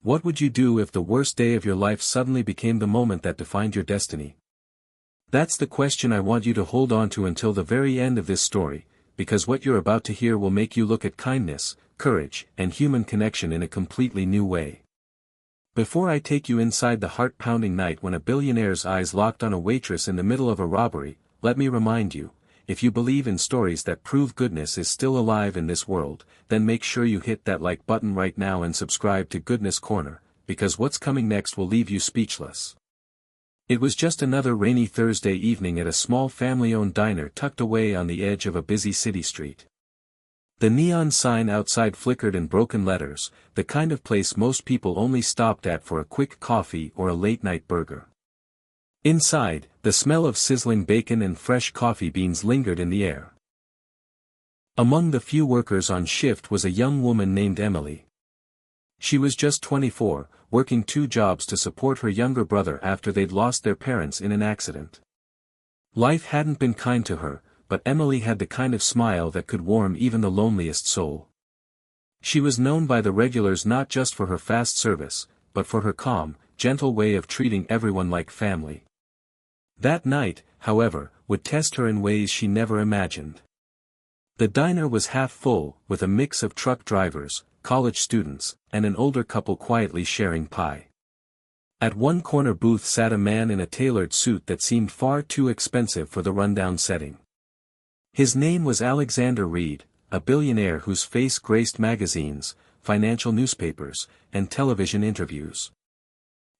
What would you do if the worst day of your life suddenly became the moment that defined your destiny? That's the question I want you to hold on to until the very end of this story, because what you're about to hear will make you look at kindness, courage, and human connection in a completely new way. Before I take you inside the heart-pounding night when a billionaire's eyes locked on a waitress in the middle of a robbery, let me remind you, if you believe in stories that prove goodness is still alive in this world, then make sure you hit that like button right now and subscribe to Goodness Corner, because what's coming next will leave you speechless. It was just another rainy Thursday evening at a small family-owned diner tucked away on the edge of a busy city street. The neon sign outside flickered in broken letters, the kind of place most people only stopped at for a quick coffee or a late-night burger. Inside, the smell of sizzling bacon and fresh coffee beans lingered in the air. Among the few workers on shift was a young woman named Emily. She was just 24, working 2 jobs to support her younger brother after they'd lost their parents in an accident. Life hadn't been kind to her, but Emily had the kind of smile that could warm even the loneliest soul. She was known by the regulars not just for her fast service, but for her calm, gentle way of treating everyone like family. That night, however, would test her in ways she never imagined. The diner was half full, with a mix of truck drivers, college students, and an older couple quietly sharing pie. At one corner booth sat a man in a tailored suit that seemed far too expensive for the rundown setting. His name was Alexander Reed, a billionaire whose face graced magazines, financial newspapers, and television interviews.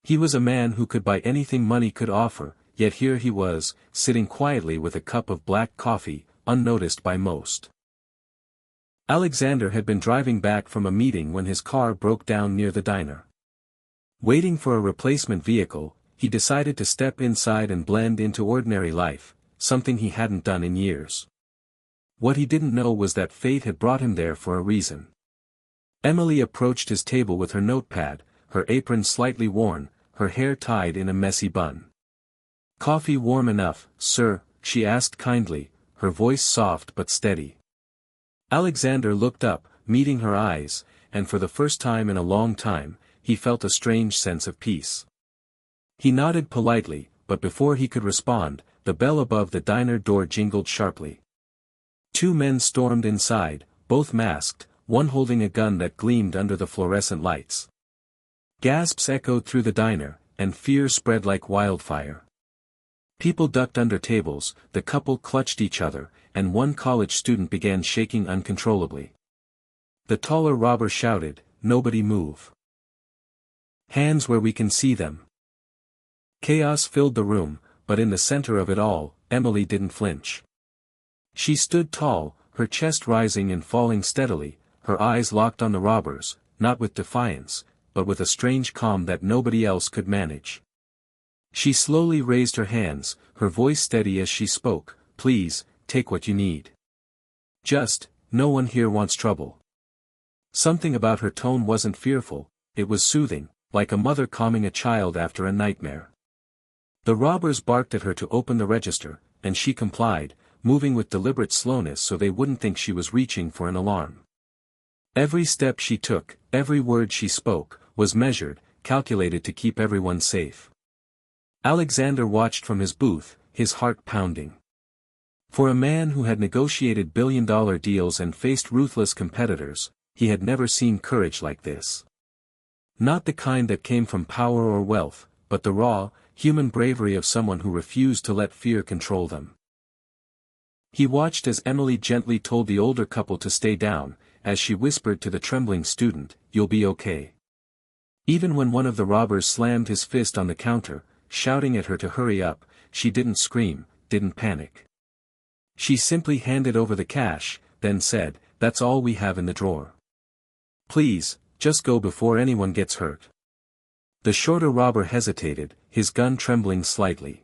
He was a man who could buy anything money could offer, yet here he was, sitting quietly with a cup of black coffee, unnoticed by most. Alexander had been driving back from a meeting when his car broke down near the diner. Waiting for a replacement vehicle, he decided to step inside and blend into ordinary life, something he hadn't done in years. What he didn't know was that fate had brought him there for a reason. Emily approached his table with her notepad, her apron slightly worn, her hair tied in a messy bun. "Coffee warm enough, sir?" she asked kindly, her voice soft but steady. Alexander looked up, meeting her eyes, and for the first time in a long time, he felt a strange sense of peace. He nodded politely, but before he could respond, the bell above the diner door jingled sharply. 2 men stormed inside, both masked, one holding a gun that gleamed under the fluorescent lights. Gasps echoed through the diner, and fear spread like wildfire. People ducked under tables, the couple clutched each other, and one college student began shaking uncontrollably. The taller robber shouted, "Nobody move. Hands where we can see them." Chaos filled the room, but in the center of it all, Emily didn't flinch. She stood tall, her chest rising and falling steadily, her eyes locked on the robbers, not with defiance, but with a strange calm that nobody else could manage. She slowly raised her hands, her voice steady as she spoke, "Please, take what you need. Just, no one here wants trouble." Something about her tone wasn't fearful, it was soothing, like a mother calming a child after a nightmare. The robbers barked at her to open the register, and she complied, moving with deliberate slowness so they wouldn't think she was reaching for an alarm. Every step she took, every word she spoke, was measured, calculated to keep everyone safe. Alexander watched from his booth, his heart pounding. For a man who had negotiated billion-dollar deals and faced ruthless competitors, he had never seen courage like this. Not the kind that came from power or wealth, but the raw, human bravery of someone who refused to let fear control them. He watched as Emily gently told the older couple to stay down, as she whispered to the trembling student, "You'll be okay." Even when one of the robbers slammed his fist on the counter, shouting at her to hurry up, she didn't scream, didn't panic. She simply handed over the cash, then said, "That's all we have in the drawer. Please, just go before anyone gets hurt." The shorter robber hesitated, his gun trembling slightly.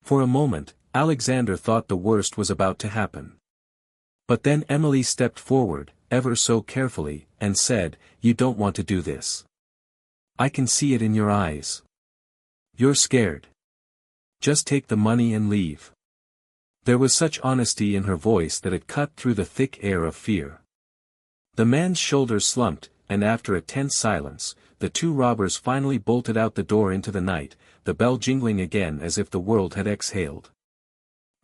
For a moment, Alexander thought the worst was about to happen. But then Emily stepped forward, ever so carefully, and said, "You don't want to do this. I can see it in your eyes. You're scared. Just take the money and leave." There was such honesty in her voice that it cut through the thick air of fear. The man's shoulders slumped, and after a tense silence, the two robbers finally bolted out the door into the night, the bell jingling again as if the world had exhaled.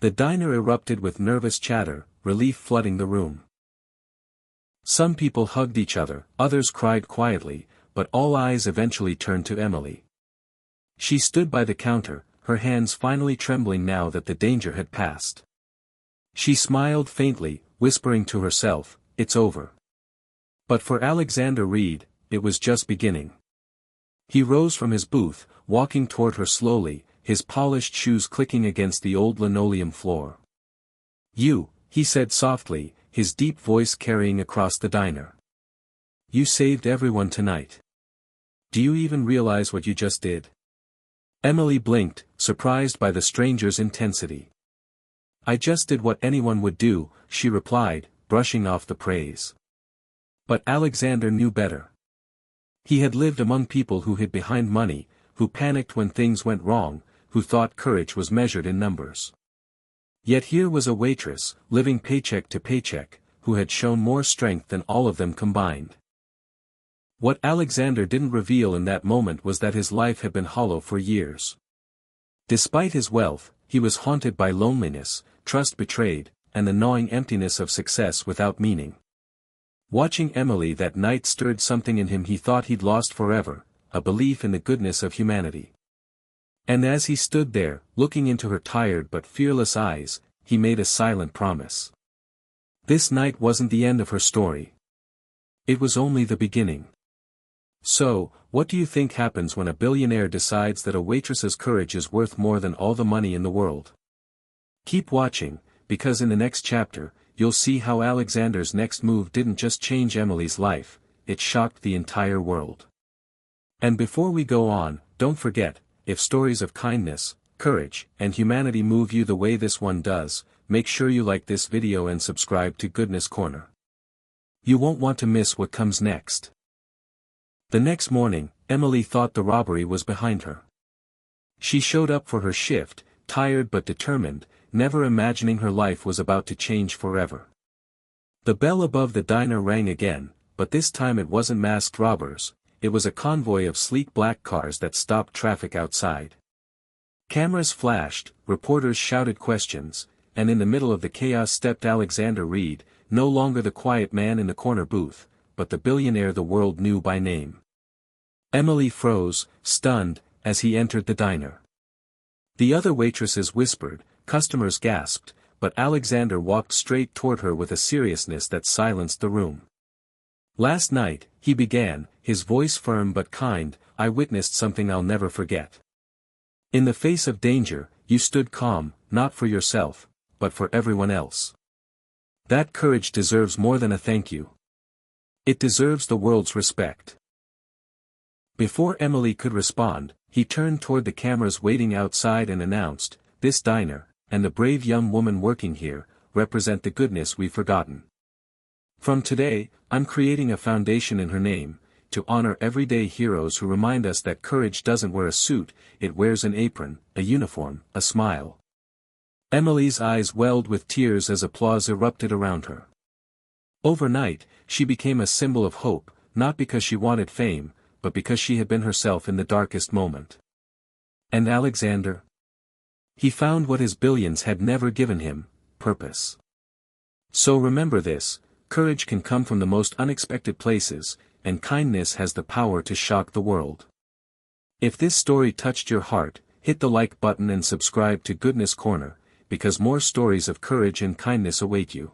The diner erupted with nervous chatter, relief flooding the room. Some people hugged each other, others cried quietly, but all eyes eventually turned to Emily. She stood by the counter, her hands finally trembling now that the danger had passed. She smiled faintly, whispering to herself, "It's over." But for Alexander Reed, it was just beginning. He rose from his booth, walking toward her slowly, his polished shoes clicking against the old linoleum floor. "You," he said softly, his deep voice carrying across the diner. "You saved everyone tonight. Do you even realize what you just did?" Emily blinked, surprised by the stranger's intensity. "I just did what anyone would do," she replied, brushing off the praise. But Alexander knew better. He had lived among people who hid behind money, who panicked when things went wrong, who thought courage was measured in numbers. Yet here was a waitress, living paycheck to paycheck, who had shown more strength than all of them combined. What Alexander didn't reveal in that moment was that his life had been hollow for years. Despite his wealth, he was haunted by loneliness, trust betrayed, and the gnawing emptiness of success without meaning. Watching Emily that night stirred something in him he thought he'd lost forever, a belief in the goodness of humanity. And as he stood there, looking into her tired but fearless eyes, he made a silent promise. This night wasn't the end of her story. It was only the beginning. So, what do you think happens when a billionaire decides that a waitress's courage is worth more than all the money in the world? Keep watching, because in the next chapter, you'll see how Alexander's next move didn't just change Emily's life, it shocked the entire world. And before we go on, don't forget, if stories of kindness, courage, and humanity move you the way this one does, make sure you like this video and subscribe to Goodness Corner. You won't want to miss what comes next. The next morning, Emily thought the robbery was behind her. She showed up for her shift, tired but determined, never imagining her life was about to change forever. The bell above the diner rang again, but this time it wasn't masked robbers, it was a convoy of sleek black cars that stopped traffic outside. Cameras flashed, reporters shouted questions, and in the middle of the chaos stepped Alexander Reed, no longer the quiet man in the corner booth, but the billionaire the world knew by name. Emily froze, stunned, as he entered the diner. The other waitresses whispered, customers gasped, but Alexander walked straight toward her with a seriousness that silenced the room. "Last night," he began, his voice firm but kind, "I witnessed something I'll never forget. In the face of danger, you stood calm, not for yourself, but for everyone else. That courage deserves more than a thank you. It deserves the world's respect." Before Emily could respond, he turned toward the cameras waiting outside and announced, "This diner, and the brave young woman working here, represent the goodness we've forgotten. From today, I'm creating a foundation in her name, to honor everyday heroes who remind us that courage doesn't wear a suit, it wears an apron, a uniform, a smile." Emily's eyes welled with tears as applause erupted around her. Overnight, she became a symbol of hope, not because she wanted fame, but because she had been herself in the darkest moment. And Alexander? He found what his billions had never given him, purpose. So remember this, courage can come from the most unexpected places, and kindness has the power to shock the world. If this story touched your heart, hit the like button and subscribe to Goodness Corner, because more stories of courage and kindness await you.